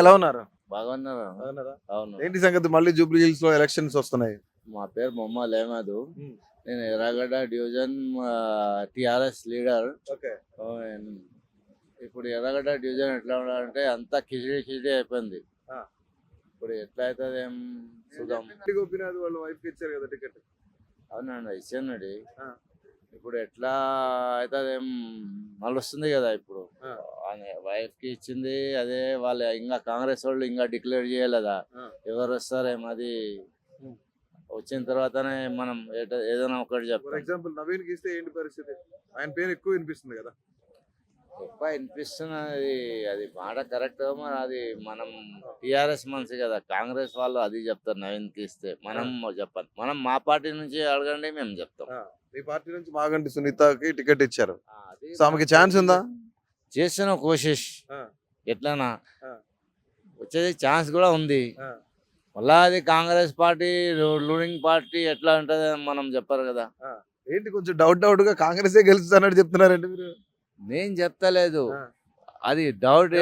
ఎలా ఉన్నారు? బాగున్నారు. బాగున్నారా? అవును. ఏంటి సంగతి? మళ్ళీ జూబ్లీ హిల్స్ లో ఎలక్షన్స్ వస్తున్నాయి. మా పేరు మొహమ్మద్ అహ్మద్. నేను ఎర్రగడ్డ డివిజన్ టిఆర్ఎస్ లీడర్. ఓకే. ఇప్పుడు ఎర్రగడ్డ డివిజన్ ఎట్లా ఉండాలంటే అంతా కిచిడి అయిపోయింది. ఆ. ఇప్పుడు ఎట్లా అవుతుంది ఏం చూద్దాం. గోపీనాథ్ వాళ్ళ వైఫ్ కి ఇచ్చారు కదా టికెట్. అవునండి ఇచ్చానండి. ఆ. ఇప్పుడు ఎట్లా అవుతుంది ఏం మళ్ళొస్తుంది కదా ఇప్పుడు. ఆ. వైఫ్ కి ఇచ్చింది అదే వాళ్ళు ఇంకా కాంగ్రెస్ వాళ్ళు ఇంకా డిక్లేర్ చేయలేదా ఆ. ఎవరు వస్తారేమో అది వచ్చిన తర్వాతనే మనం ఏదైనా ఒకటి ఫర్ చెప్తాం. ఎగ్జాంపుల్ నవీన్ కి ఇస్తే ఏంటి పరిస్థితి? ఆయన పేరు ఎక్కువ వినిపిస్తుంది కదా. ఎక్కువ వినిపిస్తున్నది అది మాట కరెక్ట్. మరి అది మనం టిఆర్ఎస్ మనిషి కదా, కాంగ్రెస్ వాళ్ళు అది చెప్తారు నవీన్కి ఇస్తే. మనం చెప్పాలి, మనం మా పార్టీ నుంచి అడగండి మేము చెప్తాం. మీ పార్టీ నుంచి మాగంటి సునీతకి టికెట్ ఇచ్చారు. అది సో ఆమెకి ఛాన్స్ ఉందా? చేస్తున్న కోషిష్ ఆ. ఎట్లనా ఆ. వచ్చేది ఛాన్స్ కూడా ఉంది. ఆ. మళ్ళా అది కాంగ్రెస్ పార్టీ రూలింగ్ పార్టీ ఎట్లా ఉంటది మనం చెప్పారు కదా. ఏంటి కొంచెం డౌట్ గా కాంగ్రెస్ గెలుస్తున్నట్టు చెప్తున్నారండి మీరు? నేను చెప్తలేదు, ఆ. అది డౌట్.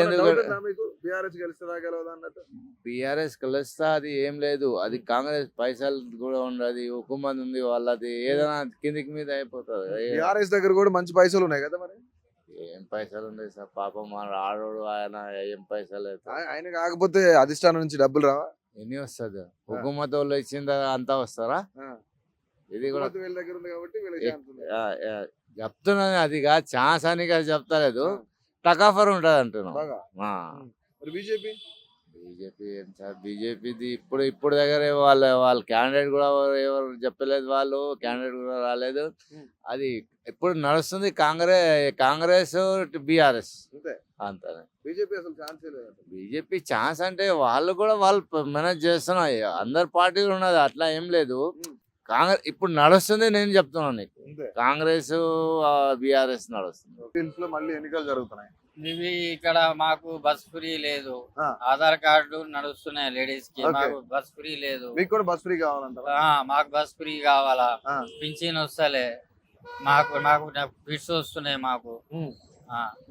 బిఆర్ఎస్ కలుస్తా అది ఏం లేదు, అది కాంగ్రెస్ పైసలు కూడా ఉండదు, హుకుమత్ ఉంది వాళ్ళది, ఏదైనా కిందికి మీద అయిపోతుంది. బిఆర్ఎస్ దగ్గర కూడా మంచి పైసలు ఉన్నాయి కదా మరి. ఏం పైసలు ఉన్నాయి సార్, పాపం మన ఆడోడు ఆయన ఏం పైసలు అవుతాయి. ఆయన కాకపోతే అధిష్టానం నుంచి డబ్బులు రావా? ఎన్ని వస్తుంది? హుకుమత్ వాళ్ళు ఇచ్చిందా అంతా వస్తారా? ఇది కూడా దగ్గర ఉంది కాబట్టి చెప్తున్నాను, అది కాదు ఛాన్స్ అని చెప్తలేదు, టకాఫర్ ఉంటుంది అంటున్నాం. బీజేపీ ఏం సార్ బీజేపీది ఇప్పుడు దగ్గర వాళ్ళ క్యాండిడేట్ కూడా ఎవరు చెప్పలేదు, వాళ్ళు క్యాండిడేట్ కూడా రాలేదు. అది ఇప్పుడు నడుస్తుంది కాంగ్రెస్ బీఆర్ఎస్ అంతే. బీజేపీ ఛాన్స్ అంటే వాళ్ళు మేనేజ్ చేస్తున్నారు, అందరు పార్టీలు ఉన్నది అట్లా ఏం లేదు. కాంగ్రెస్ ఇప్పుడు నడుస్తుంది, నేను చెప్తున్నాను నీకు, కాంగ్రెస్ బీఆర్ఎస్ నడుస్తుంది. మళ్ళీ ఎన్నికలు జరుగుతున్నాయి. ఇవి ఇక్కడ మాకు బస్ ఫ్రీ లేదు, ఆధార్ కార్డు నడుస్తున్నాయి లేడీస్ కి, మాకు బస్ ఫ్రీ లేదు. మీకు కూడా బస్ ఫ్రీ కావాలంటారా? మాకు బస్ ఫ్రీ కావాలా, పింఛన్ వస్తలే మాకు, ఫిట్స్ వస్తున్నాయి మాకు,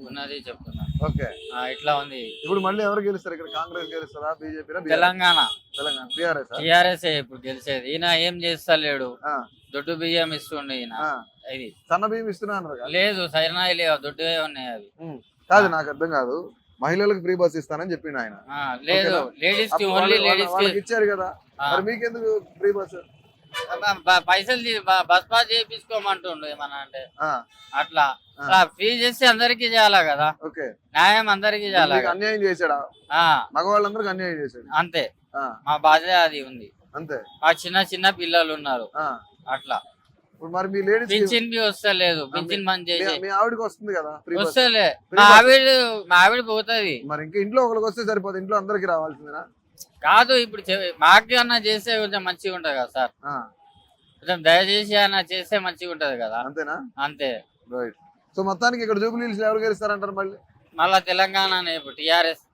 ఉన్నది చెప్తున్నా. ఓకే, ఇట్లా ఉంది. ఇప్పుడు మళ్ళీ ఎవరు గెలుస్తారు ఇక్కడ? కాంగ్రెస్ గెలుస్తారా, బీజేపీ? తెలంగాణ టిఆర్ఎస్ ఇప్పుడు గెలిచేది. ఈయన ఏం చేస్తలేడు, దొడ్డు బియ్యం ఇస్తుండే ఈయన. ఇది సన్న బియ్యం ఇస్తున్నా లేదు, సైనాయి లేవు, దొడ్డు ఉన్నాయి అవి. కాదు, నాకు అర్థం కాదు, మహిళలకు ఫ్రీ బస్ ఇస్తానని చెప్పిండు ఆయన. లేదు, లేడీస్ కి ఓన్లీ లేడీస్ కి ఇచ్చారు కదా, మరి మీకెందుకు ఫ్రీ బస్? పైసలు బస్ పాస్ చేయించుకోమంటుండు ఏమన్నా అంటే అట్లా ఫ్రీ చేసి అందరికి చేయాలా కదా. ఓకే, న్యాయం అందరికి చేయాలా. అన్యాయం చేశాడా? మగవాళ్ళందరికి అన్యాయం చేశాడు అంతే, మా బాధ్యత అది ఉంది అంతే. మా చిన్న పిల్లలు ఉన్నారు అట్లా. మరి మీ లేడీస్ పింఛన్ బి వస్తలేదు, పింఛన్ బంద్ చేసి. మీ ఆవిడకి వస్తుంది కదా? వస్తలే, మా ఆవిడ పోతుంది. మరి ఇంకా ఇంట్లో ఒకరికి వస్తే సరిపోతుంది, ఇంట్లో అందరికి రావాల్సిందేనా? కాదు, ఇప్పుడు మాకు అన్న చేస్తే కొంచెం మంచిగా ఉంటది కదా సార్, కొంచెం దయచేసి అన్న చేస్తే మంచిగా ఉంటది కదా. అంతేనా? అంతే. రైట్. సో మొత్తానికి ఇక్కడ జూబ్లీ హిల్స్ ఎవరు గెలుస్తారంటారు మళ్ళీ? మళ్ళా తెలంగాణ ఇప్పుడు టిఆర్ఎస్.